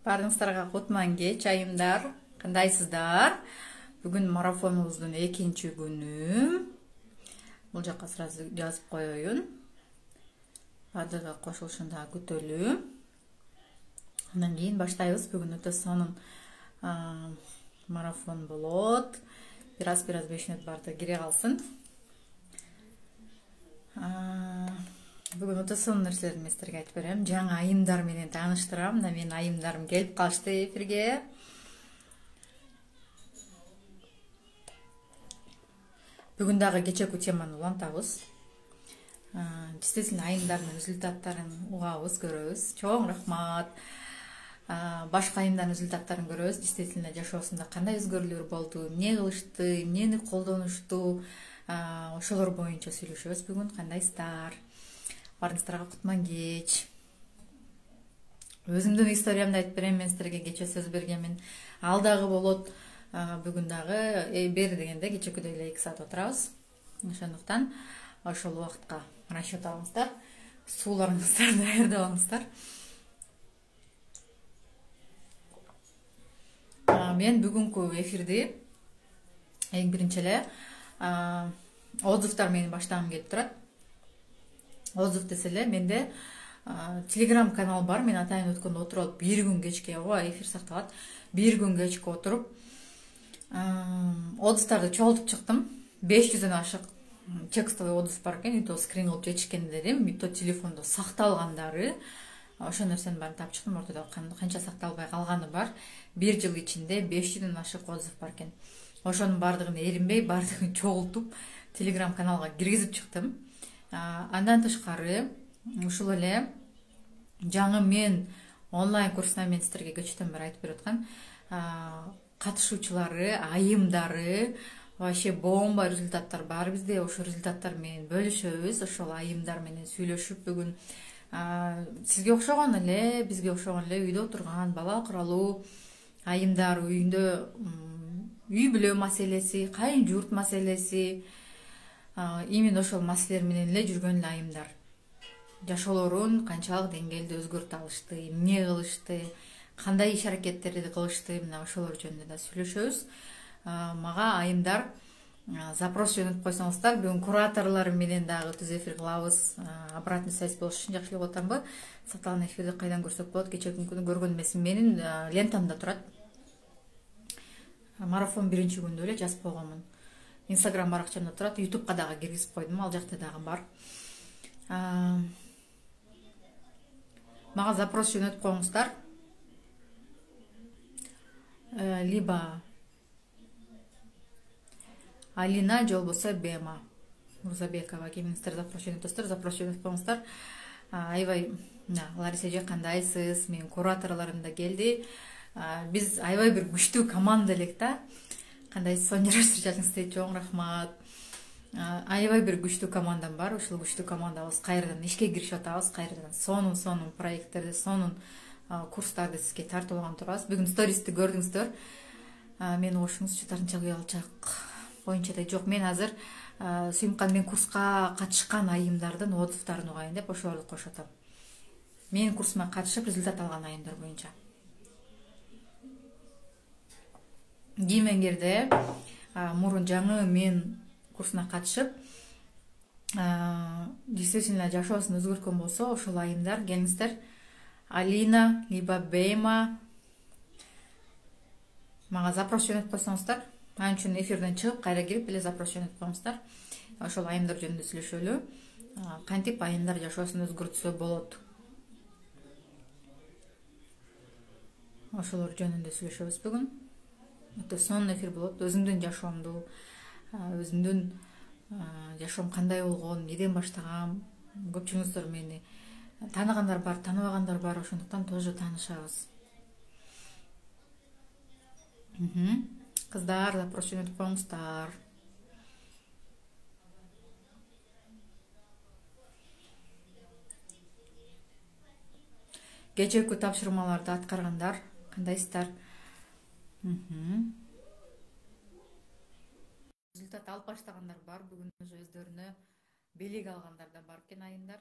Баарыңыздарга кутман кеч айымдар. Кандайсыздар? Бүгүн марафонубуздун экинчи күнү. Бул жакка сразу жазып коеюн. Баардыгы кошулушунда күтөлүү. Андан кийин баштайбыз. Бүгүн өтө сонун марафон болот. Бир 5 мүнөт барды кире калсын. Бүгүн өтө сонун нерселерди мен силерге айтып берем. Жаңы айымдар менен тааныштырам. Мына менин айымдарым келип калышты эфирге. Бүгүн дагы кечээки теманы улантабыз. Действительно айымдардын результаттарын угабыз, көрөбүз. Чоң рахмат. Башка айымдардын результаттарын көрөбүз. Действительно жашоосунда кандай өзгөрүүлөр болду, эмне кылышты, эмнени колдонушту, ошолор боюнча сүйлөшөбүз бүгүн. Кандайсыздар? Баарыңыздарга кутман кеч. Өзүмдүн историямды айтып берем, мен силерге кечээ сөз бергенмин. Ал дагы болот. Бүгүн дагы бери дегенде кечээкүдөй эле 2 саат отурабыз. Ошондуктан ошол убакытка расчет алыңыздар. Сууларыңыздарды даярдап алыңыздар. Мен бүгүнкү эфирди эң биринчи эле отзывдар менен баштагым келип турат. Отзыв десе эле менде телеграм канал бар. Мен атайын өткөндө отуруп алып 1 күн кечке эфир сакталат. 1 күн кечке отуруп отзывдарды чогултуп чыктым. 500дөн ашык текстовый отзыв бар экен. Ито скрин кылып жетишкендерим, ито телефондо сакталгандары. Ошол нерсенин баарын таап чыктым. Ортодо канча сакталбай калганы бар. 1 жыл ичинде 500дөн ашык отзыв бар экен. Ошонун баардыгын эринбей, баардыгын чогултуп телеграм каналга киргизип чыктым. Андан тышкары ушул эле жаңы мен онлайн курсуна мен силерге көчөдөн бери айтып берип аткан катышуучулары, айымдары вообще бомба результаттар бар бизде. Ошол результаттар менен бөлүшөбүз. Ошол айымдар менен сүйлөшүп бүгүн сизге окшогон эле, бизге окшогон эле үйдө отурган бала куралуу айымдар, үйүндө үй бүлө маселеси, кайын журт маселеси, именно ошол маселелер менен эле жүргөн эле айымдар жашоолорун канчалык деңгээлде өзгөртө алышты, эмне кылышты, кандай иш аракеттерди кылышты, мына ошолор жөнүндө да сүйлөшөбүз. Мага айымдар запрос жөнөтүп койсоңуздар, бүгүн кураторлор менен дагы түз эфир кылабыз. Обратный связь болуш үчүн жакшы эле болуп атамбы? Сакталган эфирди кайдан көрсөк болот? Кечээки күнү көргөн эмесмин. Менин лентамда турат. Марафон 1-чи күндө эле жазып койгонмун. Инстаграм баракчамда турат, ютубка дагы киргизип койдум, ал жакта дагы бар. Мага запрос жөнөтүп коюңуздар. Либо Алина же болбосо Бема Мурзабекова кимиңиздер запрос жөнөтөсүздөр, запрос жөнөтүп коюңуздар. Аябай, Лариса эже кандайсыз? Менин кураторлорум да келди. Биз аябай бир күчтүү команда элек да. Кандайсыз? Соня Рашидовна, чоң рахмат. Аябай бир күчтүү командам бар. Ошол күчтүү командабыз кайрадан ишке киришип атабыз. Кайрадан сонун проекттерди, сонун курстарды сизге тартып алган турабыз. Бүгүн стористи көрдүңүздөр. Мени кошуңузчу, тартынча кыялчак боюнча да жок. Мен азыр Сүйүмкан мен курска катышкан айымдардын отзывдарын угайын деп ошолорду кошуп атам. Менин курсума катышып результат алган айымдар боюнча. Кийимеңерде мурун жаңы мен курсуна катышып, действительно жашоосун өзгөрткөн болсо, ошол айымдар келиңиздер. Алина, либо Бема мага запрос жөнөтүп койсоңуздар, анын үчүн эфирден чыгып, кайра кирип эле запрос жөнөтүп коюңуздар. Ошол айымдар жөнүндө сүйлөшөлү. Кантип айымдар жашоосун өзгөртсө болот? Ошолор жөнүндө сүйлөшөбүз бүгүн. Өтө сонун эфир болот. Өзүмдүн жашоомду, өзүмдүн жашоом кандай болгон, эмнеден баштагам, көпчүлүгүңүздөр мени тааныгандар бар, тааныбагандар бар, ошондуктан тоже таанышабыз. Кыздар, запрос жөнөтүп коюңуздар. Кечээки тапшырмаларды аткаргандар кандайсыздар? Результат алып баштагандар бар. Бүгүн өздөрүнө белек алгандар да бар экен айымдар.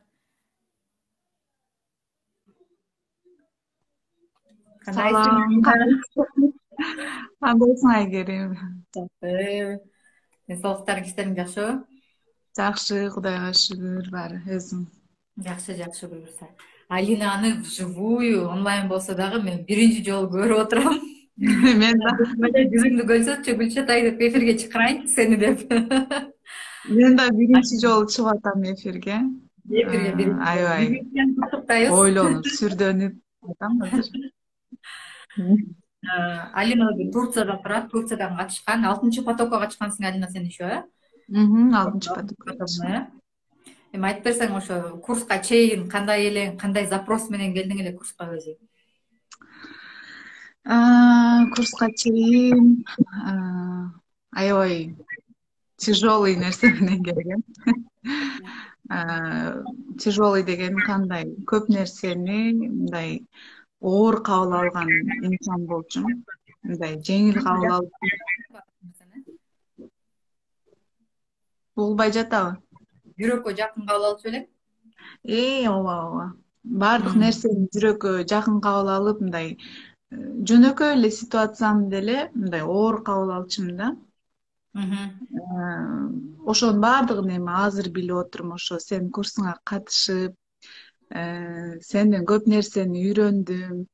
Кандайсың? Салам, кандайсың Айгерим? Денсаулыктарың, иштериң жакшыбы? Жакшы, Кудайга шүгүр, баары өзүң. Жакшы, жакшы буюрса. Алинаны вживую онлайн болсо дагы мен биринчи жолу көрүп отурам. Мен да, Жүзүңдү көрсөтчү Гүлчатай деп эфирге чакырайын сени деп. мен да биринчи жолу чыгып атам эфирге. Эфирге биринчи жолу. Аябай Бизden куттуктайбыз. ойлонуп, сүрдөнүп атам азыр. Алина Турцияда турат. Турциядан катышкан. 6 потокко катышкансың Алина сен еще, э? Алтынчы потокко катышкам. Эми айтып берсең ошо курска чейин кандай элең, кандай запрос менен келдиң эле курска өзү? Курска чейин аябай тяжелый нерсе менен келгем. Тяжелый деген кандай? Көп нерсени мындай оор кабыл алган инсан болчумун. Мындай жеңил кабыл алып угулбай жатабы? Жүрөккө жакын кабыл алчу элең? Ооба, ооба. Баардык нерсени жүрөккө жакын кабыл алып, мындай жөнөкөй эле ситуацияны деле мындай оор кабыл алчумун да. Ошонун баардыгын эми азыр билип отурум. Ошо сенин курсуңа катышып, сенден көп нерсени үйрөндүм.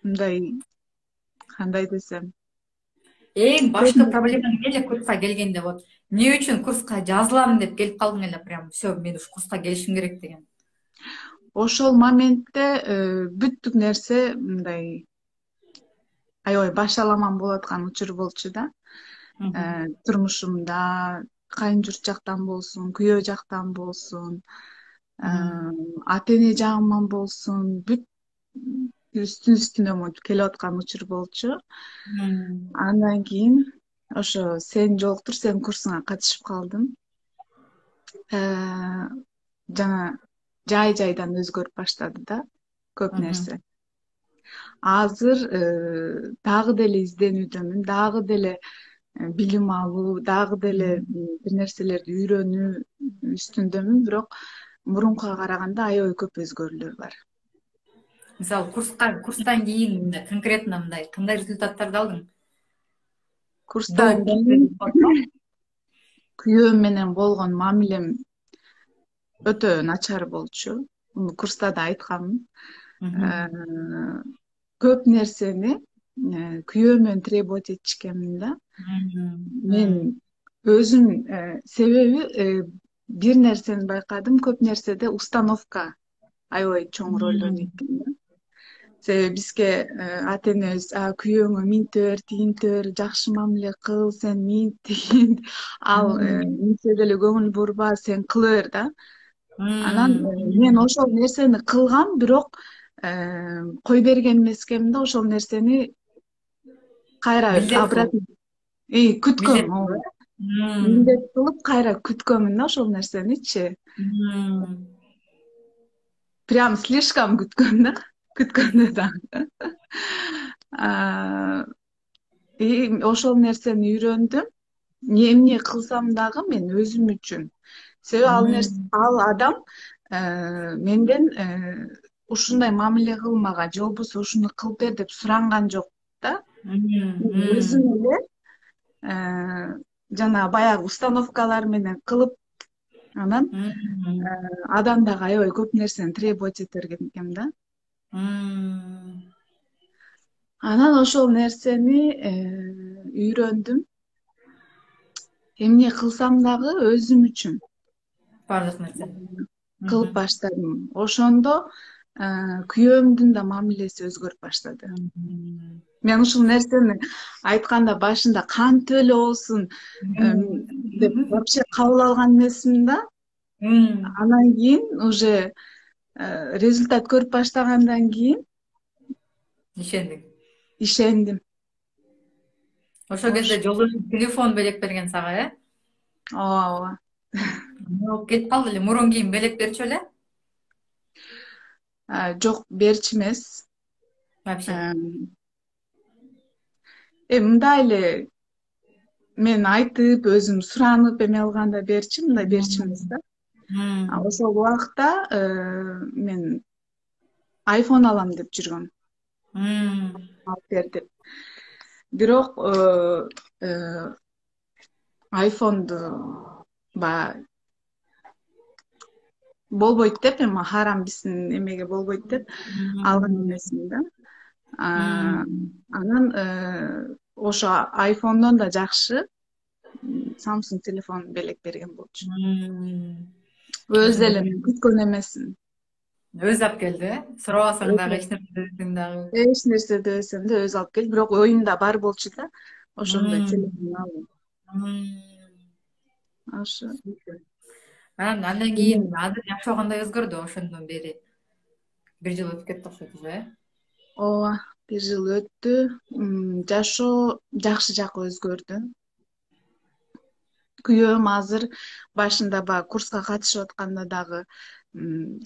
Мындай кандай десем, Эң башкы проблема эмне эле курска келгенде вот эмне үчүн курска жазылам деп келип калдың эле прям все мен ушу курска келишим керек деген. ошол моментте бүттүк нерсе мындай аябай башаламан болуп аткан учур болчу да. Турмушумда кайын журт жактан болсун, күйөө жактан болсун, ата эне жагыман болсун, бүт үстүнө монтип келип аткан учур болчу. Андан кийин ошо сени жолуктуруп сенин курсуңа катышып калдым. Жана жайдан өзгөрүп баштады да көп нерсе. Азыр дагы деле изденүүдөмүн, дагы деле билим алуу, дагы деле бир нерселерди үйрөнүү үстүндөмүн, бирок мурункуга караганда аябай көп өзгөрүүлөр бар. Мисалы курстан кийин мындай конкретно мындай кандай результаттарды алдың? Курстан кийин күйөөм менен болгон мамилем өтө начар болчу. Муну курста да айтканмын. Көп нерсени күйөөмөн требовать этишкенмин да. Мен өзүм себеби бир нерсени байкадым, көп нерседе установка аябай чоң роль ойнойт экен да. Себеби бизге ата энебиз күйөөңө минте бер, тигинте бер, жакшы мамиле кыл, сен минт, тигинт, ал минтсе деле көңүл бурба, сен кыла бер да. Анан мен ошол нерсени кылгам, бирок кой берген эмескемин да, ошол нерсени кайра обратно күткөм. Милдет кылып кайра күткөмүн да ошол нерсеничи. Прям слишком күткөм да. Күткөндө да. Ошол нерсени үйрөндүм. Эмне кылсам дагы мен өзүм үчүн. Себеби ал адам менден ушундай мамиле кылмага, же болбосо ушуну кылып бер деп суранган жок да. Өзүм эле жана баягы установкалар менен кылып, анан адам дагы аябай көп нерсени требовать эте берген экем да. Анан ошол нерсени үйрөндүм. Эмне кылсам дагы өзүм үчүн Бардык нерсе кылып баштадым. Ошондо күйөөмдүн да мамилеси өзгөрүп баштады. Мен ушул нерсени айтканда башында кантип эле болсун деп вообще кабыл алган эмесмин да. Анан кийин уже результат көрүп баштагандан кийин ишендим. Ошол кезде жолдошуң телефон белек берген сага, э? Ооба. Кетип калды эле, мурун кийин белек берчү эле? Жок, берчү эмес. Вообще. Мындай эле мен айтып, өзүм суранып эме алганда берчү, мындай берчү эмес да. Ошол убакта мен айфон алам деп жүргөм, М. алып бер деп. Бирок айфонду баягы болбойт деп, эми харам биздин эмеге болбойт деп алган М. эмесмин да. А, М. анан ошо айфондон да жакшы Samsung телефон белек берген болчу. М. Өзү Ошондо эле мен күткөн эмесмин. өзү алып келди, э? Сурабасаң дагы, Өзү эч нерсе дебесең дагы. эч нерсе дебесем да өзү алып келди. Бирок оюмда бар болчу да. Ошондой М. телефон алдым. М. Ошо. Супер. Андан кийин Мен азыр жакшы кандай өзгөрдү ошондон бери? Бир жыл өтүп кетти окшойт уже, э? ооба, бир жыл өттү. Жашоо жакшы жакка өзгөрдү. Күйөөм азыр башында баягы курска катышып атканда дагы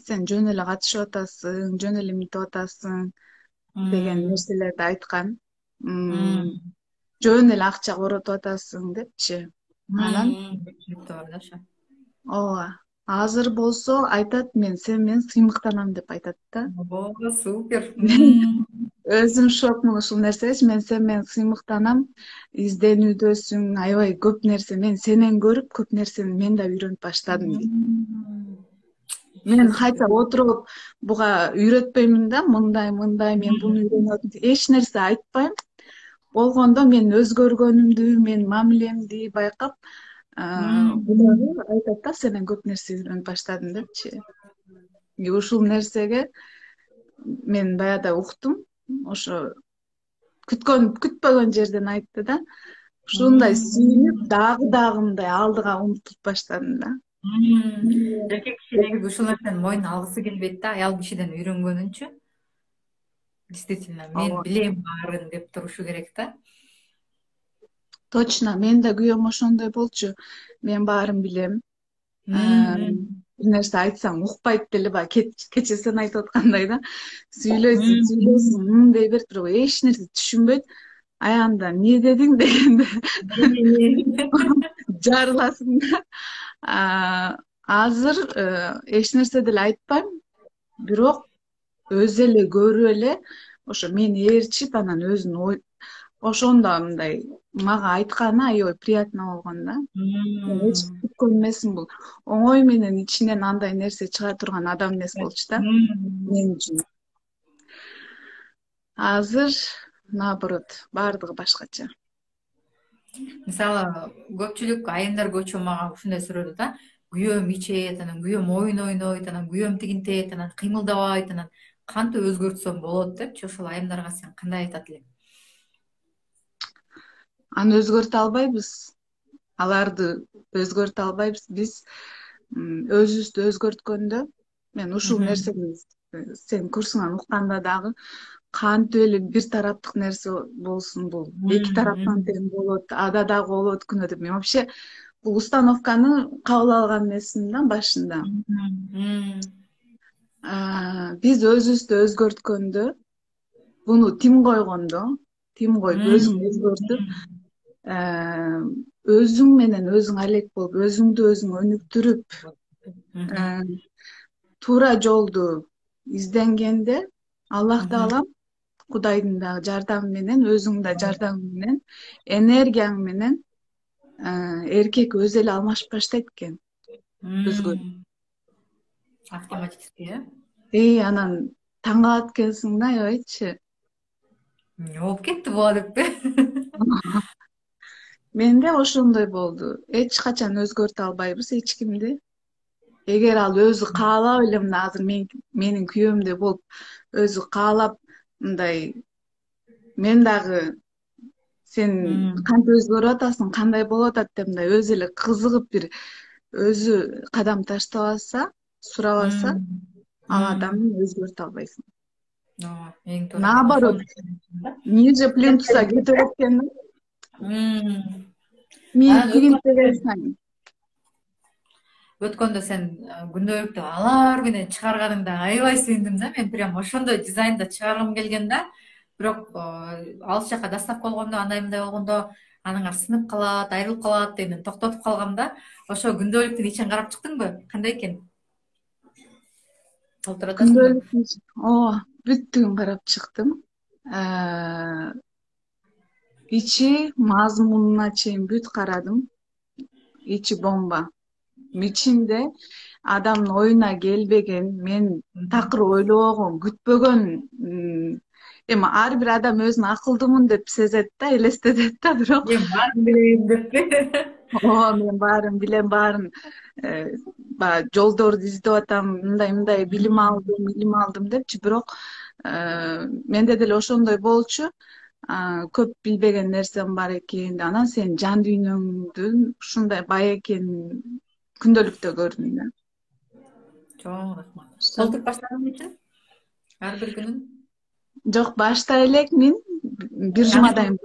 сен жөн эле катышып атасың, жөн эле минтип атасың деген М. нерселерди айткан. М, М. Жөн эле акча коротуп атасың депчи. Анан Көпчүлүктө бар да ошо. ооба, азыр болсо айтат, сен менен сыймыктанам деп айтат да. О, супер. Өзүм шокмун ушул нерсегечи. Мен сен менен сыймыктанам, изденүүдөсүң, аябай көп нерсе. Мен сенен көрүп көп нерсени мен да үйрөнүп баштадым дейт. Вообще Мен супер. кайта отуруп буга үйрөтпөймүн да, мындай мен буну үйрөнүп атам. Эч нерсе айтпайм. Болгондо мен өзгөргөнүмдү, мен мамилемди байкап, М. дагы айтат да, сенен көп нерсе үйрөнүп баштадым депчи. И ушул нерсеге мен баягыда уктум. Ошо күтпөгөн жерден айтты да. Ушундай сүйүнүп, дагы мындай алдыга умтулуп баштадым да. Эркек киши негизи ушул нерсени мойнуна алгысы келбейт да, аял кишиден үйрөнгөнүнчү. Действительно, мен Ооба, билем баарын деп турушу керек да. точно. Мен да күйөөм ошондой болчу. Мен баарын билем. Бир нерсе айтсаң укпайт деле, баягы кечээ сен айтып аткандай да. Сүйлөйсүң дей берет, бирок эч нерсе түшүнбөйт. Аягында эмне дедиң дегенде жарыласың да. Азыр эч нерсе деле айтпайм, бирок өзү эле көрүп эле ошо мени ээрчип, анан өзүнүн ошондо мындай мага айтканы аябай приятно болгон да. Мен эч күткөн эмесмин, бул оңой менен ичинен андай нерсе чыга турган адам эмес болчу да мен үчүн. Азыр наоборот, баардыгы башкача. Мисалы, көпчүлүк айымдар көчү мага ушундай сурооду да. Күйөөм ичет, анан күйөөм оюн ойнойт, анан күйөөм тигинтет, анан кыймылдабайт, анан кантип өзгөртсөм болот депчи. Ошол айымдарга сен кандай айтат элең? Аны өзгөртө албайбыз. Аларды өзгөртө албайбыз. Биз өзүбүздү өзгөрткөндө, мен ушул нерсени сен курсуңан укканда дагы, кантип эле бир тараптык нерсе болсун, бул эки тараптан тең болот, ада дагы болот өткүнө деп. Мен вообще бул установканы кабыл алган эмесмин да башында. Биз өзүбүздү өзгөрткөндө, буну тим койгондо, тим коюп өзүңдү өзгөртүп, өзүң менен өзүң алек болуп, өзүңдү өзүң өнүктүрүп, туура жолду изденгенде, Аллах таалам Кудайдын дагы жардамы менен, өзүңдүн да жардамың менен, энергияң менен эркек өзү эле алмашып баштайт экен, өзгөрүп. Автоматически, э? Анан таң калат экенсиң да, аябайчы. Эмне болуп кетти буга деппи? Менде ошондой болду. Эч качан өзгөртө албайбыз эч кимди. Эгер ал өзү каалап эле, мына азыр менин күйөөмдөй болуп, өзү каалап мындай, мен дагы сен кантип өзгөрүп атасың, кандай болуп атат деп мындай өзү эле кызыгып бир өзү кадам таштабаса, сурабаса, ал адамды өзгөртө албайсың. Ооба, эң туура. Мен Наоборот, ошону ниже плинтуса кете берет экен. Мээни анан тигинтпегенсиң. өткөндө сен күндөөлүктү алар менен чыгарганыңда аябай сүйүндүм да. Мен прям ошондой дизайнда чыгаргым келген да. Бирок алыс жака доставка болгондо, андай мындай болгондо аныңар сынып калат, айрылып калат деп мен токтотуп калгам да. Ошо күндөөлүктүн ичин карап чыктыңбы? Кандай экен? Толтуруп атасыңбы? Күндөөлүк ооба, бүттүгүн карап чыктым. Э, ичи мазмунуна чейин бүт карадым. Ичи бомба. Ичинде адамдын оюна келбеген, мен такыр ойлобогон, күтпөгөн, эми ар бир адам өзүн акылдуумун деп сезет да, элестетет да, бирок Мен баарын билейин деп. ооба мен баарын билем, баарын э, баягы жолдорду издеп атам, мындай билим алдым депчи, бирок менде деле ошондой болчу. Көп билбеген нерсем бар экен. Анан сен жан дүйнөңдүн ушундай бай экенин күндөлүктө көрдүм да. Чоң рахмат. Колтуп баштадың үчүн ар бир күнүн. Жок, башта элекмин, бир жумадан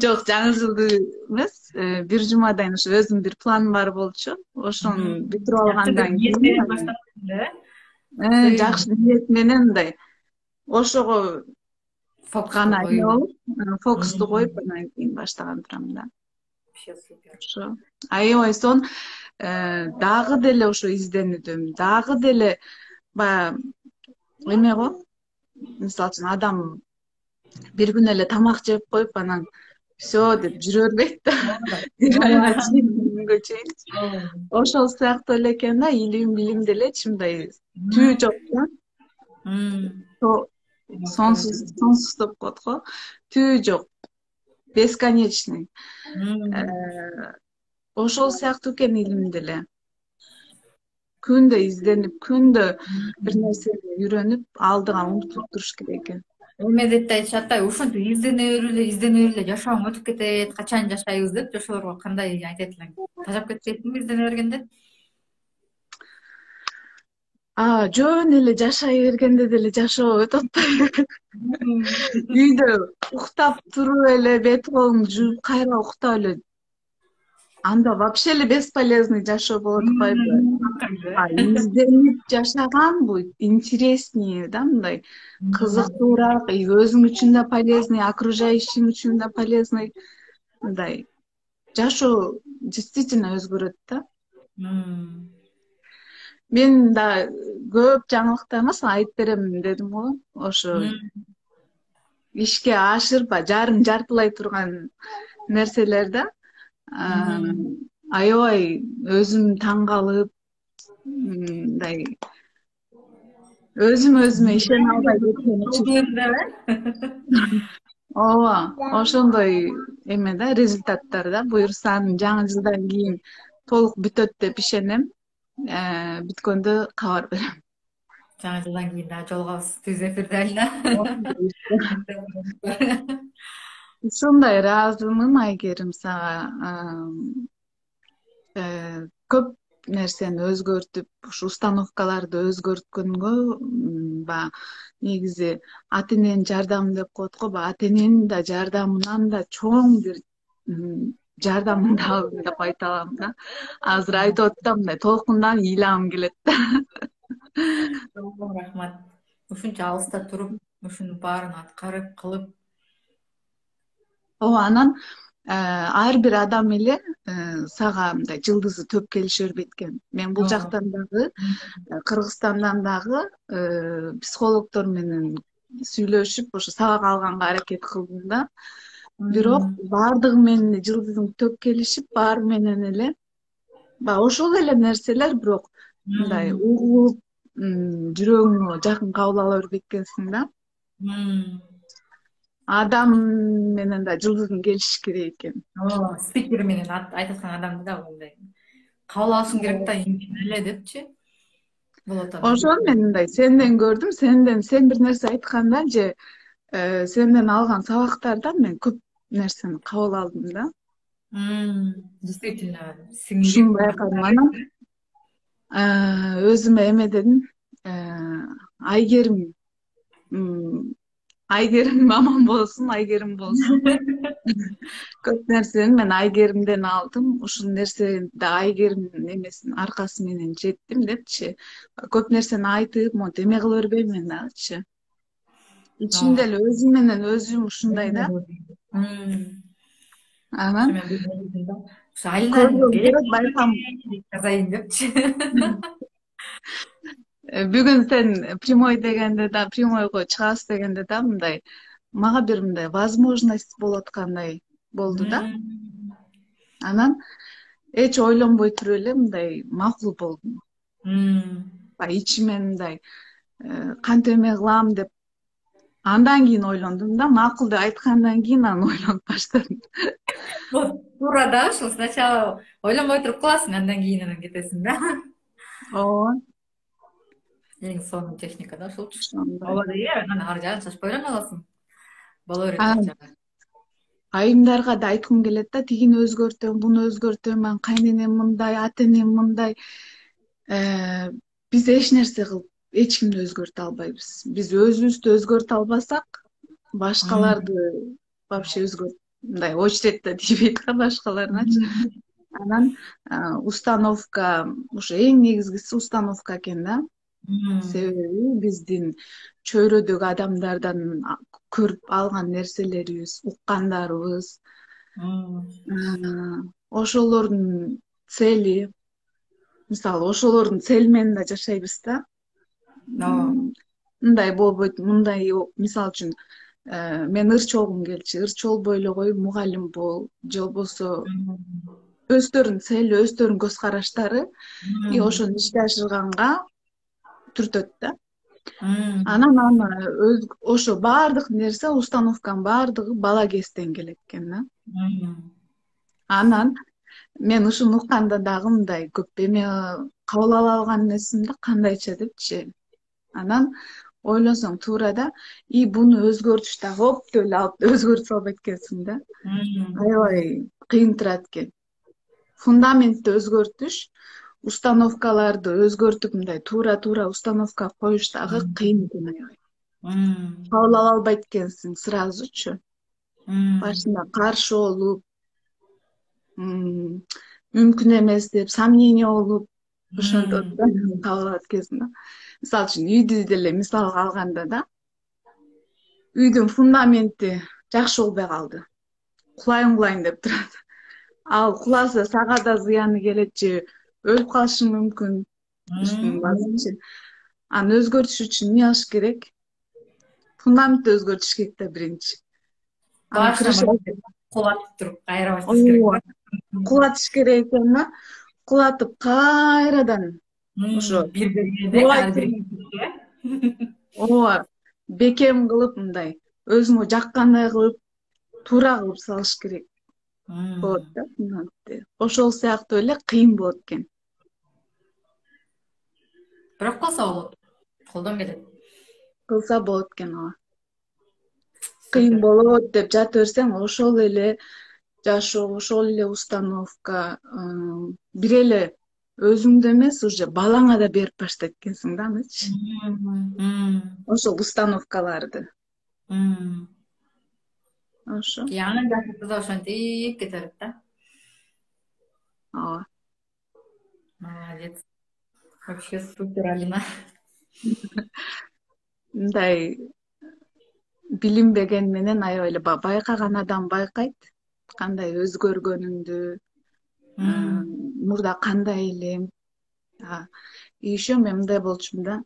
жок, жаңы жылды эмес, бир жумадан ушу өзүмдүн бир планым бар болчу. Ошону бүтүрүп алгандан кийин жакшы ниет менен мындай ошого гана фокусту коюп анан кийин баштаган турам да. Ошо. Аябай сонун дагы деле ошо изденүүдөм. Дагы деле баягы эме го. Мисалы үчүн адам бир күн эле тамак жеп коюп анан все деп жүрө бербейт да. Бир айга чейин, күнгө чейин. Ошол сыяктуу эле экен да, илим билим делечи мындай түү жок да. Сонсуз деп коет го. Түү жок. Бесконечный. Ошол сыяктуу экен илим деле. Күндө изденип, күндө бир нерсени үйрөнүп, алдыга умтулуп туруш керек экен. Эме деп да айтышат да, ушинтип изденебей эле жашооң өтүп кетет, качан жашайбыз деп, ошолорго кандай айтет элең? Тажап кетпейсиңби издене бергенде? Жөн эле жашай бергенде деле жашоо өтүп атпайбы? Үйдө уктап туруп эле бет колуңду жууп кайра уктап эле анда вообще эле бесполезный жашоо болуп атпайбы? Изденип жашаган бул интереснее да, мындай кызыктуураак, өзүң үчүн да полезный, окружающий үчүн да полезный. Мындай жашоо действительно өзгөрөт да. Мен да көп жаңылыкты эмес айтып берем дедим го. Ошо ишке ашырып, жартылай турган нерселер да. Аябай өзүм таң калып, мындай өзүмө ишене албай кеткен. Ооба, ошондой эме да, результаттар да. Буюрса жаңы жылдан кийин толук бүтөт деп ишенем. Бүткөндө кабар берем. Жаңы жылдан кийин дагы жолугабыз түз эфирде Алина. Ушундай ыраазымын Айгерим сага. Көп нерсени өзгөртүп, ушу установкаларды өзгөрткөнгө негизи ата эненин жардамы деп коет го. Ата эненин да жардамынан да чоң бир жардамын алдым деп айта алам да. Азыр айтып атсам мындай толкундан ыйлагым келет да. Рахмат. Ушунча алыста туруп, ушунун баарын аткарып, кылып. Анан ар бир адам эле сага мындай жылдызы төп келише бербейт экен. Мен бул жактан дагы, Кыргызстандан дагы психологдор менен сүйлөшүп, ошо сабак алганга аракет кылдым да. Бирок баардыгы менен жылдызың төп келишип, баары менен эле ошол эле нерселер, бирок мындай угуп, жүрөгүңө жакын кабыл ала бербейт экенсиң да. Адам менен да жылдызың келишиш керек экен. Спикер менен айтаткан адамды да мындай кабыл алышың керек да, имкин эле депчи. Болот. Ошон мен мындай сенден көрдүм, сен бир нерсе айтканда же сенден алган сабактардан мен көп нерсени кабыл алдым да. Действительно, сиңирип байкадым. Анан өзүмө эме дедим, Айгерим аман болсун, Айгерим болсун. Көп нерсени мен Айгеримден алдым. Ушул нерсени да Айгеримдин эмесинин аркасы менен жеттим депчи. Көп нерсени айтып, монтип эме кыла бербейм дагычы. Ичимде эле өзүм менен өзүм ушундай да. Анан Алина жазайын депчи. Бүгүн сен прямой дегенде да, прямойго чыгасыз дегенде да мындай мага бир мындай возможность болуп аткандай болду да. М, Анан эч ойлонбой туруп эле мындай макул болдум. м. Ичимен мындай кантип эме кылам деп андан кийин ойлондум да, макул деп айткандан кийин анан ойлонуп баштадым. Вот туура да, ушул сначала ойлонбой туруп кыласың, андан кийин анан кетесиң да. Ооба, Эң сонун техника да ушулчу. ошондой. Болот эле, анан ары жагын чачпай ойлоно аласың. Боло берет ары Анан жагы. айымдарга да айткым келет да, тигини өзгөртөм, буну өзгөртөм, анан кайненем мындай, ата энем мындай. Биз эч нерсе кылып эч кимди өзгөртө албайбыз. Биз өзүбүздү өзгөртө албасак, М, башкаларды вообще мындай очередьте тийбейт да башкаларыначы. м, Анан установка, ушу эң негизгиси установка экен да. м, Себеби биздин чөйрөдөгү адамдардан көрүп алган нерселерибиз, уккандарыбыз, м. ошолордун цели, мисалы ошолордун цели менен да жашайбыз да. Ооба. Мындай болбойт, мындай мисалы үчүн мен ырчы болгум келчү, ырчы болбой эле кой, мугалим бол, же болбосо М, өздөрүнүн цели, өздөрүнүн көз караштары и м, ошону ишке ашырганга түртөт да. м, Анан аны ошо баардык нерсе, установканын баардыгы бала кезден келет экен да. м. Анан мен ушуну укканда дагы мындай көп эме кабыл ала алган эмесмин да, кандайча депчи. Анан ойлосоң туура да, и буну өзгөртүш дагы оп деп эле алып өзгөртүп салбайт экенсиң да. Аябай кыйын турат экен. Фундаментти өзгөртүш, установкаларды өзгөртүп мындай туура туура установка коюш дагы кыйын экен аябай. Кабыл ала албайт экенсиң сразучу. Башында каршы болуп, мүмкүн эмес деп, сомнение болуп, ошентип кабыл алат экенсиң да. Мисалы үчүн үйдү деле мисалга алганда да, үйдүн фундаменти жакшы болбой калды. Кулайын деп турат. Ал куласа сага да зыяны келет же өлүп калышың мүмкүн үстүнүн базычы. Аны өзгөртүш үчүн эмне кылыш керек? Фундаментти өзгөртүш керек да биринчи. Аны Башынан крыша, кулатып туруп кайра башташ керек ооба, да. кулатыш керек экен да. Кулатып кайрадан ошо Бир бергенде кубай, ар бир э? ооба, бекем кылып мындай өзүңө жаккандай кылып, туура кылып салыш керек болот да фундаментти. Ошол сыяктуу эле кыйын болот экен. Бирок кылса болот. Колдон келет. Кылса болот экен ооба. Кыйын Супер. болот деп жата берсең, ошол эле жашоо, ошол эле установка, бир эле өзүңдө эмес, уже балаңа да берип баштайт экенсиң да анычы. Ошол установкаларды. Ошо. Анын жашоосу да ошентип кете берет да. Ооба. Молодец. Вообще супер, Алина. Мындай билинбеген менен аябай эле байкаган адам байкайт кандай өзгөргөнүңдү, мурда кандай элем. И еще мен мындай болчумун да,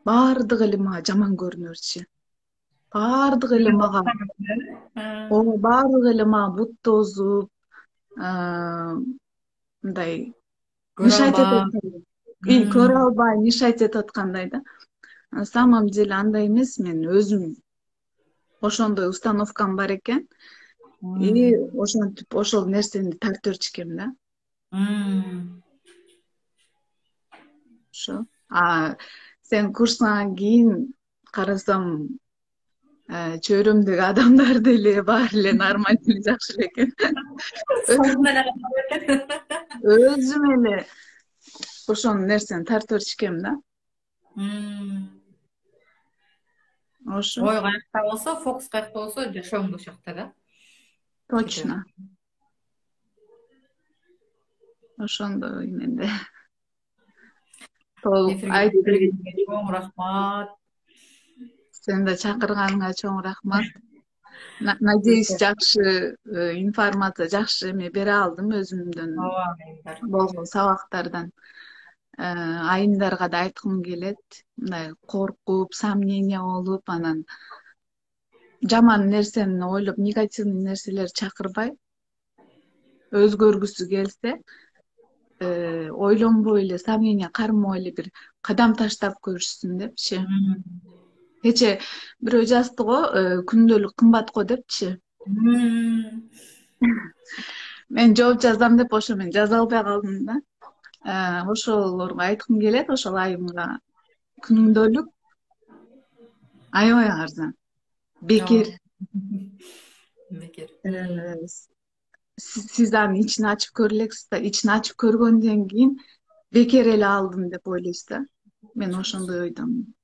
баардыгы эле мага жаман көрүнө берчү. Баардыгы эле мага, баардыгы эле мага бут тосуп, мындай Көрө мешать этип албам. аткандай. И көрө албай, мешать этип аткандай да. На самом деле андай эмес, мен өзүм ошондой установкам бар экен. И ошентип ошол нерсени тартып берчү да. Ошо. Сен курстан кийин карасам, чөйрөмдөгү адамдар деле баары эле нормально эле, жакшы эле экен. Соңуна эле Өзүм эле ошол нерсени тартып берчү да. Ошо. ой каякта болсо, фокус каякта болсо, жашооң да ошол жакта да. Точно. Ошондой менде. Эфирге чоң рахмат. Сени да чакырганыңа чоң рахмат. Надеюсь, жакшы информация, жакшы эме бере алдым өзүмдөн болгон сабактардан. айымдарга да айткым келет. Мындай коркуп, сомнение болуп, анан жаман нерсени ойлоп, негативный нерселерди чакырбай, өзгөргүсү келсе, ойлонбой эле, сомнение кармабай эле бир кадам таштап көрүшсүн депчи. Кече бирөө жазды го, күндөлүк кымбат го депчи. Мен жооп жазам деп ошо мен жаза албай калдым да. Ошолорго айткым келет, ошол айымга күнүмдөлүк аябай арзан. Бекер. Бекер. Сиз анын ичин ачып көрө элексиз да, ичин ачып көргөндөн кийин бекер эле алдым деп ойлойсуз да. Мен ошондой ойдомун.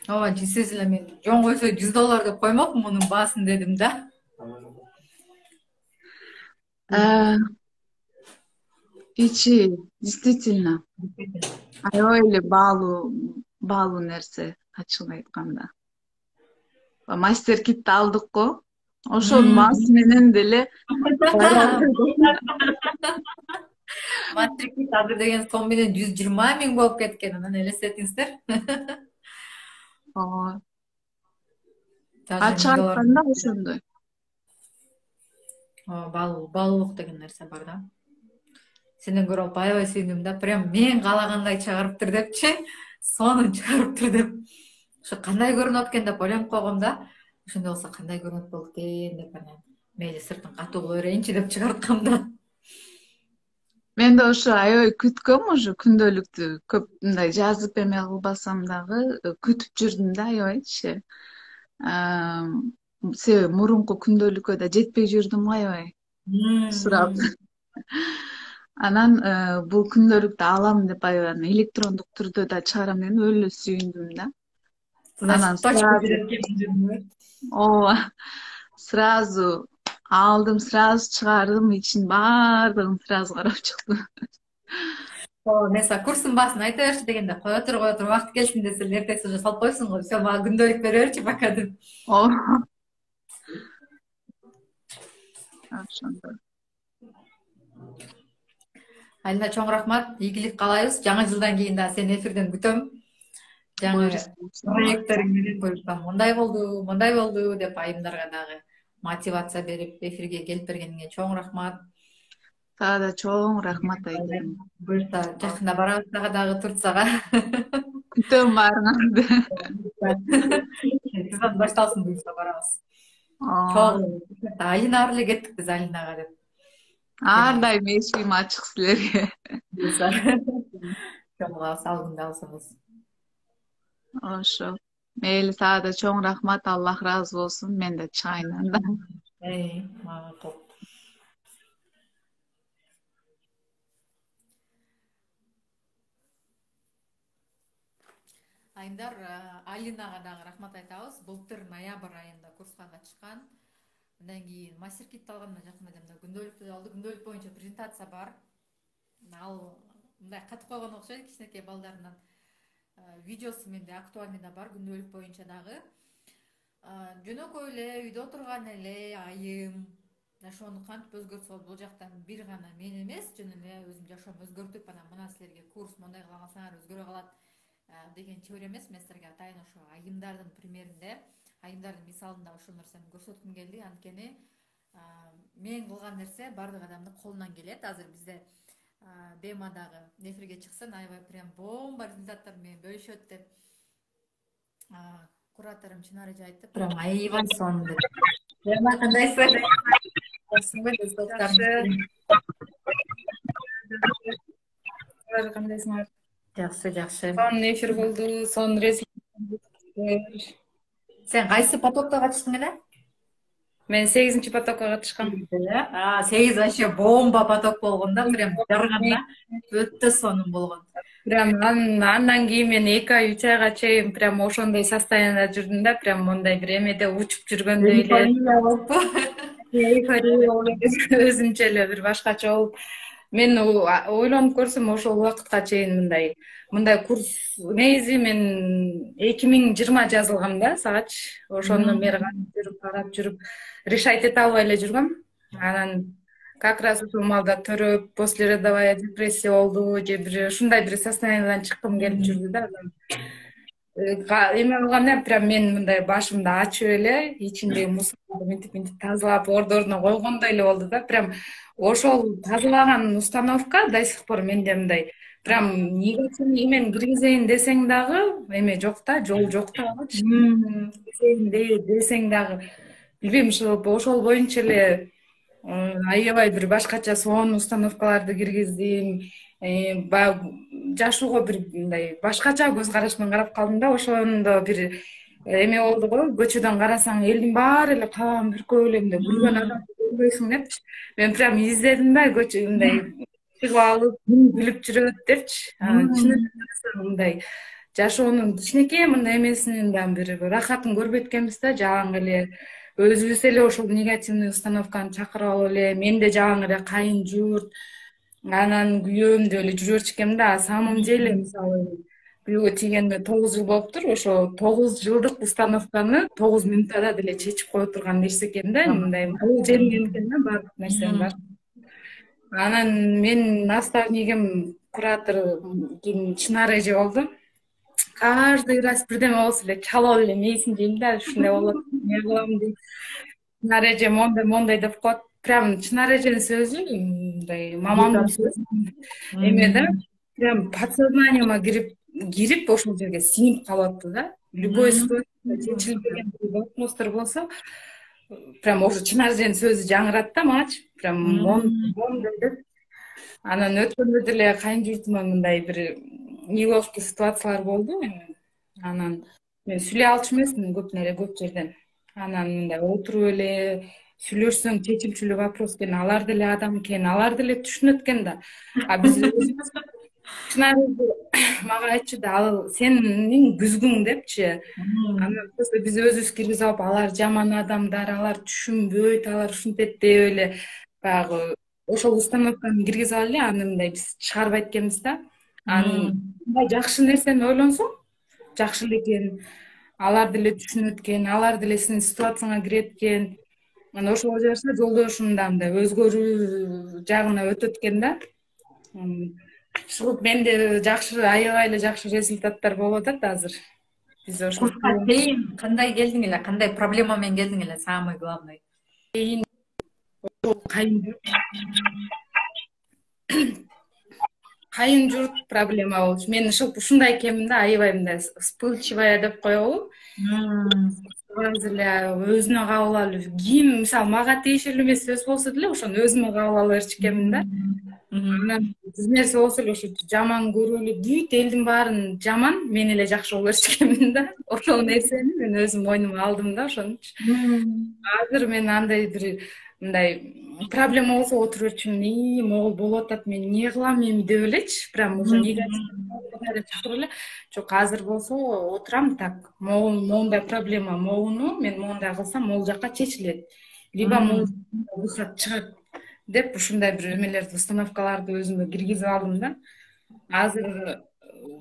Ооба, действительно мен жон койсо $100 деп коймокмун мунун баасын дедим да. Ичи действительно аябай эле баалуу нерсе, ачыгын айтканда. Мастер китти алдык го. Ошонун маасы менен деле мастер кит азыр деген сом менен 120 000 болуп кеткен, анан элестетиңиздер. Ачык айтканда ошондой. Баалуулук деген нерсе бар да. Сенден көрө алып аябай сүйүндүм да. Прям мен каалагандай чыгарыптыр депчи, сонун чыгарыптыр деп. Ошо кандай көрүнөт экен деп ойлонуп койгом да. Ошондой болсо кандай көрүнөт болот экен деп, анан мейли сыртын катуу кыла берейинчи деп чыгарткам да. Мен да ошо аябай күткөм, ошо күндөлүктү көп мындай жазып эме кылбасам дагы күтүп жүрдүм да аябайчы. Себеби мурунку күндөлүккө да жетпей жүрдүм го аябай. Сурап. Анан бул күндөлүктү алам деп аябай электрондук түрдө да чыгарам дегенде өлө сүйүндүм да. Анан ооба, сразу алдым, сразу чыгардым, ичин баардыгын сразу карап чыктым. Mesela kursun baaсын айта берчи дегенде кое тур убакыт келсин десе эртеси уже салып койсуң го. Все, мага күндөлүк бере берчи пока деп. Ошондой. Алина, чоң рахмат. Ийгилик каалайбыз. Жаңы жылдан кийин да сени эфирден күтөм. Жаңы проекттериң менен буюрсам мындай болду деп айымдарга дагы мотивация берип эфирге келип бергениңе чоң рахмат. Сага да чоң рахмат айгерим. Буюрса жакында барабыз дагы Турцияга. Күтөм баарыңарды. Сезон башталсын, буюрса барабыз. Чоң. Алина эле кеттик биз Алинага деп. Ар дайым эшигим ачык силерге. Чоң сау күндө алсаңыз. Ошо. Мейли, сага да чоң рахмат, Аллах ыраазы болсун. Мен да чыгайын анда. Макул. Айымдар, Алинага дагы рахмат айтабыз. Былтыр ноябрь айында курска катышкан. Андан кийин мастер китти алганда жакында демде күндөлүктү алды. Күндөлүк боюнча презентация бар. Ал мындай катып койгон окшойт, кичинекей балдарынан видеосу менде актуальный да бар, күндөлүк боюнча дагы. Жөнөкөй эле үйдө отурган эле айым жашоону кантип өзгөртсө болот, бул жактан бир гана мен эмес, жөн эле өзүм жашоомду өзгөртүп, анан мына силерге курс мондай кыла алсаңар өзгөрө калат деген теория эмес. Мен силерге атайын ошо айымдардын примеринде, айымдардын мисалында ошол нерсени көрсөткүм келди. Анткени мен кылган нерсе баардык адамдын колунан келет. Азыр бизде демадагы эфирге чыксын, аябай прям бомба результаттар менен бөлүшөт деп кураторум Чынар эже айтты. Прям аябай сонун деп. Дема кандайсың? Жакшысыңбы достор? Кандайсыңар? Жакшы. Сонун эфир болду, сонун результат. Сен кайсы потокко катыштың эле? Мен 8-чи потокко катышкам. 8 вообще бомба поток болгон да, прям жарган да. Өтө сонун болгон. Прям андан кийин мен 2 ай 3 айга чейин прям ошондой состояниеда жүрдүм да, прям мондай бир эмеде учуп жүргөндөй эле. Өзүнчө эле бир башкача болуп. Мен ойлонуп көрсөм ошол убакытка чейин мындай курс негизи мен 2020 жазылгам да, сагачы. Ошону бери карап жүрүп решать эте албай эле жүргөм. Анан как раз ушул маалда төрөп, послеродовая депрессия болду же бир ушундай бир состояниядан чыккым келип жүрдү да. Эме кылганда прям мен мындай башымды ачып эле, ичиндеги мусорларды мынтип тазалап ордуна койгондой эле болду да. Прям ошол тазалаган установка до сих пор менде мындай прям негативный эмен киргизейин десең дагы эме жок да, жол жок дагычы. Десең дагы билбейм, ошол боюнча эле аябай бир башкача сонун установкаларды киргиздим. Баягы жашоого бир мындай башкача көз караш менен карап калдым да. Ошондо бир эме болду го, көчөдөн карасаң элдин баары эле кабан бүркөп эле мындай күлгөн адамды көрбөйсүң депчи. Мен прям издедим да, көчө мындай чыгып алып күлүп жүрөт депчи. Мындай жашоонун кичинекей мындай эмесинин да бир рахатын көрбөйт экенбиз да. Жалаң эле өзүбүз эле ошол негативный установканы чакырып алып эле, мен да жалаң эле кайын журт, анан күйөөм деп эле жүрөрчү экенмин да. Самом деле мисалы күйөөгө тийгениме 9 жыл болуптур. Ошо 9 жылдык установканы 9 минутада деле чечип кое турган нерсе экен да. Мындай бул жеңген экен да баардык нерсени бар. Анан мен наставнигим куратор Чынар эже болду. Каждый раз бирдеме болсо эле чалып эле мээсин жейм да, ушундай болот. Эмне кылам дейт. Чынар эже мондай деп коет. Прям Чынар эженин сөзү мындай мамамдын сөзү эме да. Прям подсознанияма кирип ошол жерге сиңип калып да. Любой ситуация чечилбеген вопростор болсо, прям ошо Чынар эженин сөзү жаңырат да мачы. Прям мондай деп. Анан өткөндө деле кайын журтума мындай бир неловкий ситуациялар болду. Анан мен сүйлөй алчу эмесмин көп жерден. Анан мындай отуруп эле сүйлөшсөң чечимчүлүү вопрос экен, алар деле адам экен, алар деле түшүнөт экен да. А биз Чынар мага айтчу да, ал сенин күзгүң депчи. Анан биз өзүбүз киргизип алып, алар жаман адамдар, алар түшүнбөйт, алар ушинтет деп эле баягы ошол установканы киргизип алып эле аны мындай биз чыгарбайт экенбиз да. Анан жакшы нерсени ойлонсоң, жакшы эле экен, алар деле түшүнөт экен, алар деле сенин ситуацияңа кирет экен. Анан ошого жараша жолдошум да мындай өзгөрүү жагына өтөт экен да. Ушул менде жакшы, аябай эле жакшы результаттар болуп атат азыр. Биз ошол кандай келдиң эле, кандай проблема менен келдиң эле, самый главный? Кайын журт проблема болчу. Мен ушундай экенмин да, аябай мындай вспыльчивая деп коебу. Өзүнө кабыл алып, ким мисалы мага тиешелүү эмес сөз болсо деле ошону өзүмө кабыл ала берчү экенмин да. Анан бир нерсе болсо эле ошо жаман көрүп эле бүт элдин баарын жаман, мен эле жакшы боло берчү экенмин да. Ошол нерсени мен өзүм мойнума алдым да ошонучу. Азыр мен андай бир мындай проблема болсо отуруп берчүмүн. Могул болуп атат, мен эмне кылам эми деп элечи. Прям уже негатив чакырып эле. Жок, азыр болсо отурам так. Моундай проблема, моуну мен моундай кылсам могул жакка чечилет. Либо могул выход чыгат деп ушундай бир эмелерди, установкаларды өзүмө киргизип алдым да. Азыр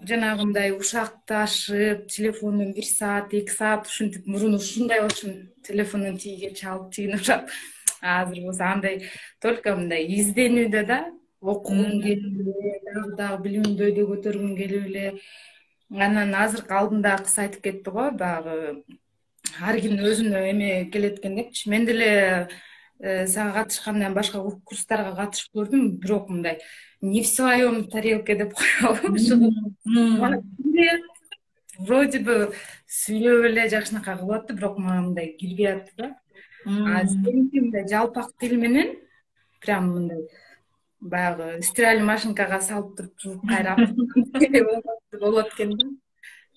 жанагындай ушакташып, телефондон 1 саат, 2 саат ушинтип мурун ушундай болчумун. Телефондон тиге чалып, тигине урап. Азыр болсо андай только мындай изденүүдө да, окугум келип эле, дагы билимимди өйдө көтөргүм келип эле. Анан азыркы алдындагы кыз айтып кетти го, баягы ар кимдин өзүнө эме келет экен депчи. Мен деле сага катышкандан башка курстарга катышып көрдүм, бирок мындай не в своем тарелке деп коебу. Вроде бы сүйлөп эле жакшынакай кылып атты, бирок мага мындай кирбей атты да. Сеники мындай жалпак тил менен прям мындай баягы стиральный машинкага салып туруп кайра болот экен да.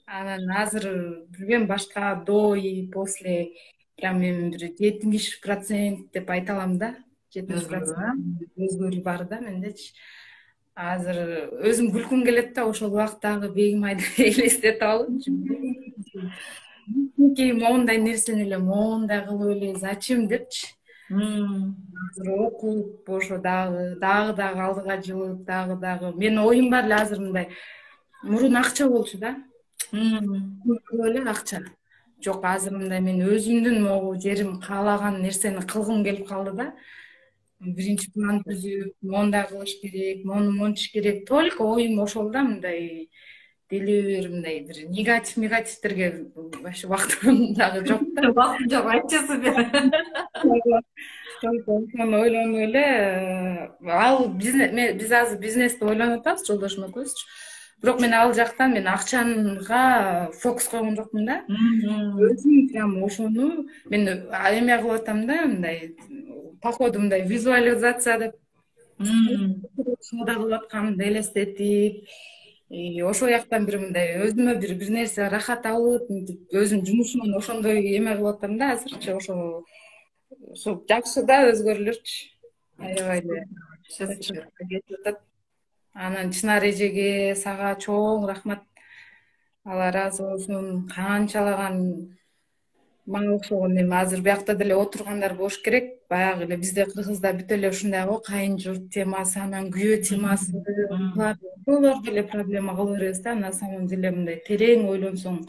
Анан азыр билбейм, башка до и после прям мен бир 70% деп айта алам да. 70% өзгөрүү бар да мендечи. Азыр өзүм күлкүм келет да, ошол убактагы бегим айды элестетип алып. Моундай нерсени эле моундай кылып эле зачем депчи. Азыр окуп ошо дагы алдыга жылып, дагы менин оюм бар эле азыр мындай. Мурун акча болчу да. Эле акча. Жок, азыр мындай мен өзүмдүн могу жерим каалаган нерсени кылгым келип калды да. биринчи план түзүп, мондай кылыш керек, мону монтиш керек. Только оюм ошол да, мындай деле бир мындай бир негативтерге вообще убактым дагы жок да. Убактым жок, айтчысыз бир. Только ошону ойлонуп эле ал биз азыр бизнести ойлонуп атабыз жолдошум экөөбүзчү. Бирок мен ал жактан мен акчага фокус койгон жокмун да. Өзүм прям ошону мен эме кылып атам да, мындай походу мындай визуализация деп соода кылып атканымды элестетип, ошол жактан бир мындай өзүмө бир нерсе рахат алып, мынтип өзүм жумушумун ошондой эме кылып атам да азырчы. Ошо жакшы да, өзгөрүлөрчү. Аябай эле кетип атат. Анан Чынар эжеге, сага чоң рахмат. Алла ыраазы болсун. Канчалаган мага окшогон эми азыр биякта деле отургандар болуш керек. Баягы эле бизде Кыргызда бүт эле ушундай го, кайын журт темасы, анан күйөө темасы, ошолор деле проблема кыла беребиз да. На самом деле мындай терең ойлонсоң,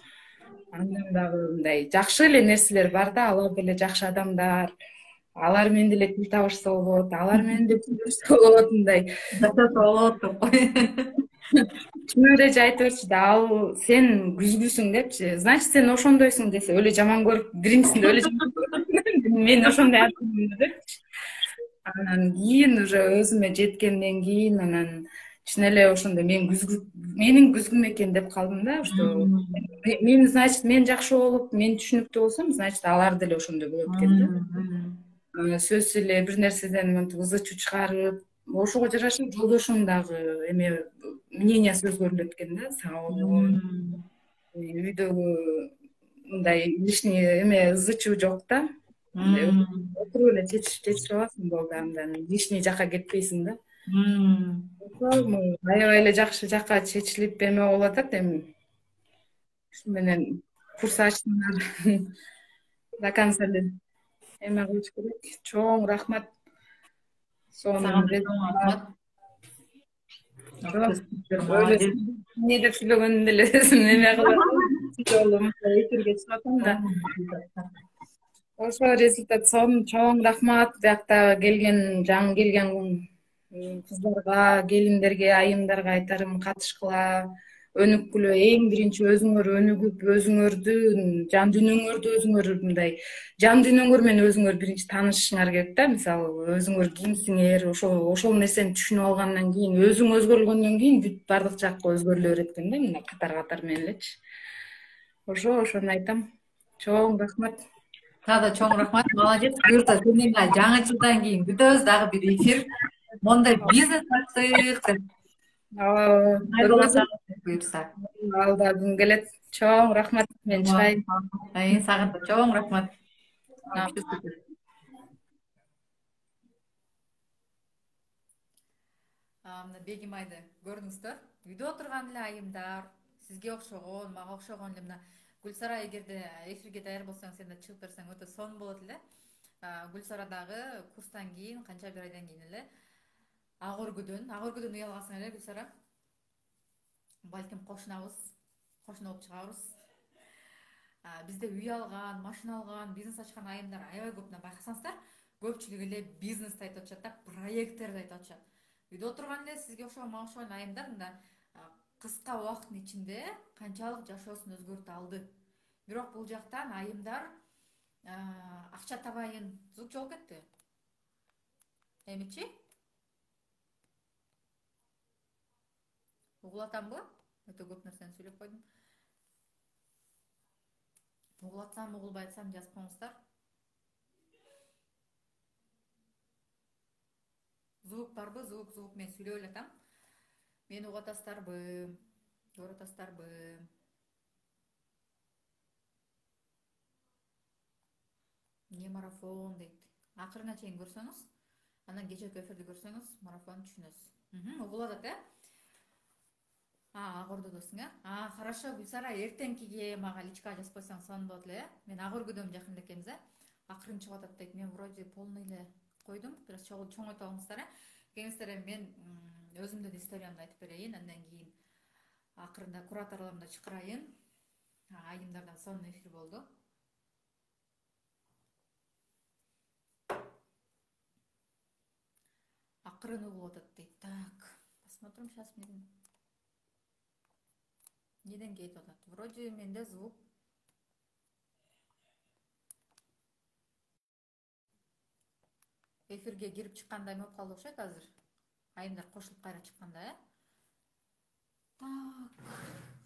андан дагы мындай жакшы эле нерселер бар да. Алар деле жакшы адамдар. Алар менен деле тил табышса болот, алар менен деле сүйлөшсө болот, мындай. болот деп кой. Чынар эже айтып берчү да, ал сен күзгүсүң депчи. Значит, сен ошондойсуң десе, өлө жаман көрүп, биринчисинде өлө жаман көрүп, мен ошондой адаммын депчи. Анан кийин уже өзүмө жеткенден кийин анан чын эле ошондой менин күзгүм экен деп калдым да, что мен, значит, мен жакшы болуп, мен түшүнүктүү болсом, значит, алар деле ошондой болот экен да. Сөзсүз эле бир нерседен мынтип ызы чуу чыгарып, ошого жараша жолдошум дагы эме мнениясы өзгөрүлөт экен да, сага болгон. Үйдөгү мындай лишний эме ызы чуу жок да. Отуруп эле чечип аласың, болду, андан лишний жака кетпейсиң да. Ошол аябай эле жакшы жака чечилип эме болуп атат эми. Ушу менен курс ачтыңар. До конца эле эме кылыш керек. Чоң рахмат. Сага чоң рахмат. Не деп сүйлөгөнүмдү деле өзүм эме кылып эфирге чыгып атам да. Ошо результат сонун чоң рахмат. Биякта келген, жаңы келген кыздарга, келиндерге, айымдарга айтарым, катышкыла, өнүккүлө. Эң биринчи өзүңөр өнүгүп, өзүңөрдүн жан дүйнөңөрдү өзүңөр мындай жан дүйнөңөр менен өзүңөр биринчи таанышышыңар керек да. Мисалы, өзүңөр кимсиңер, ошол нерсени түшүнүп алгандан кийин, өзүң өзгөрүлгөндөн кийин бүт бардык жакка өзгөрүлө берет экен да, мына катар менен элечи. Ошону айтам. Чоң рахмат. Дагы да чоң рахмат. Молодец. Буюрса сенин жаңы жылдан кийин күтөбүз дагы бир эфир. Мондай бизнес ачтык деп. Буюрса. Алда күн келет. Чоң рахмат. Мен чыгайын. Сага да чоң рахмат. Мына Бегимайды көрдүңүздөр. Үйдө отурган эле айымдар, сизге окшогон, мага окшогон эле мына Гүлсара, эгерде эфирге даяр болсоң, сен да чыгып берсең өтө сонун болот эле. Гүлсара дагы курстан кийин, канча бир айдан кийин эле ак өргөдөн үй алгансың эле Гүлсара. Балким кошуна болуп чыгабыз. Бизде үй алган, машина алган, бизнес ачкан айымдар аябай көп. Байкасаңыздар, көпчүлүгү эле бизнести айтып атышат да, проекттерди айтып атышат. Үйдө отурган эле сизге окшогон, мага окшогон айымдар мында кыска убакыттын ичинде канчалык жашоосун өзгөртө алды. Бирок бул жактан айымдар акча табайын, звук жолуп кетти. Эмичи? Угулатамбы? Өтө көп нерсени сүйлөп койдум. Угулатсам, угулбай атсам жазып коюңуздар. Звук барбы? Звук мен сүйлөп эле атам. Мени угатасыздарбы? Көрүп атасыздарбы? Не марафон дейт. Акырына чейин көрсөңүз, анан кечээки эфирди көрсөңүз, марафон түшүнөсүз. Угулуп атат, ак өргөдөсүң, хорошо, Гүлсара, эртеңкиге мага личка жазып койсоң сонун болот эле. Мен ак өргөдөм жакында экенбиз, акырын чыгып атат дейт. Мен вроде полный эле койдум, бираз чоңойто алыңыздар. Кеңиздер, мен өзүмдүн историямды айтып берейин, андан кийин акырында кураторлорумду чакырайын. Айымдардан сонун эфир болду. акырын угулуп атат дейт. Так, посмотрим сейчас неден кетип атат. Вроде менде звук. Эфирге кирип чыккандай болуп калды окшойт азыр. Айымдар кошулуп кайра чыкканда, Так,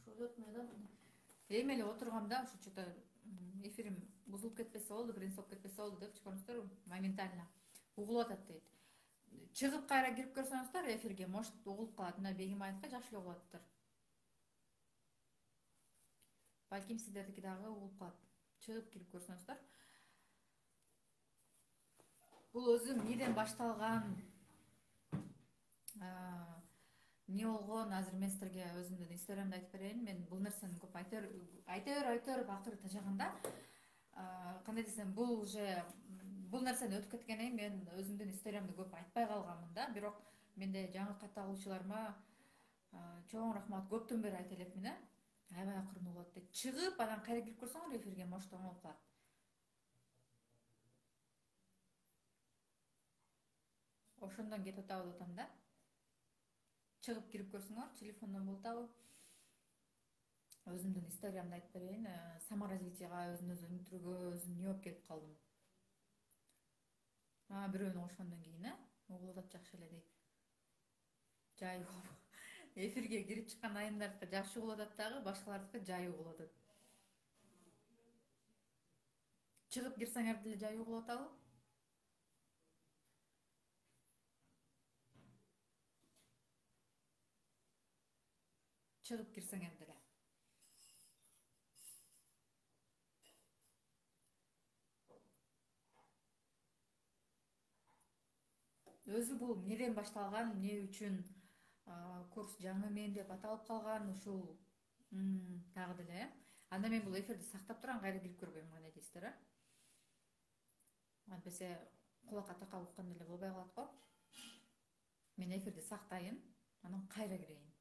шойлот мына. Эми эле отургамда ушу что-то эфирим бузулуп кетпесе болду, биринчи болуп кетпесе болду деп чыккансыздарбы? Моментально угулуп атат дейт. Чыгып кайра кирип көрсөңүздөр эфирге, может угулуп калат. Мына Бегим айткан жакшы эле угулуп атыптыр. Балким сиздердики дагы угулуп калат. Чыгып кирип көрсөңүздөр. Бул өзү эмнеден башталган? Эмне болгон? Азыр мен сиздерге өзүмдүн историямды айтып берейин. Мен бул нерсени көп айтып акыры тажаганда, кандай десем, бул уже бул нерсени өтүп кеткенден кийин мен өзүмдүн историямды көп айтпай калганмын да. Бирок менде жаңы катталуучуларыма чоң рахмат. Көптөн бери айта элекмин, аябай акырын угулат дейт. Чыгып анан кайра кирип көрсөңөр эфирге, может оңолуп калат. Ошондон кетип атабы деп атам да. Чыгып кирип көрсөңөр, телефондон болуп атабы. Өзүмдүн историямды айтып берейин. Саморазвитияга, өзүн өнүктүрүүгө өзүм эмне болуп келип калдым. Бирөөнү ошондон кийин, угулуп атат жакшы эле дейт. Жай эфирге кирип чыккан айымдардыкы жакшы угулуп атат дагы, башкалардыкы жай угулуп атат. Чыгып кирсеңер деле жай угулуп атабы? Чыгып кирсеңер деле. Өзү бул эмнеден башталган, эмне үчүн курс жаңы мен деп аталып калган, ушул дагы деле. Анда мен бул эфирди сактап турам, кайра кирип көрбөйм, кандай дейсиздер, Антпесе кулакка такап уккан деле болбой калат го. Мен эфирди сактайын, анан кайра кирейин.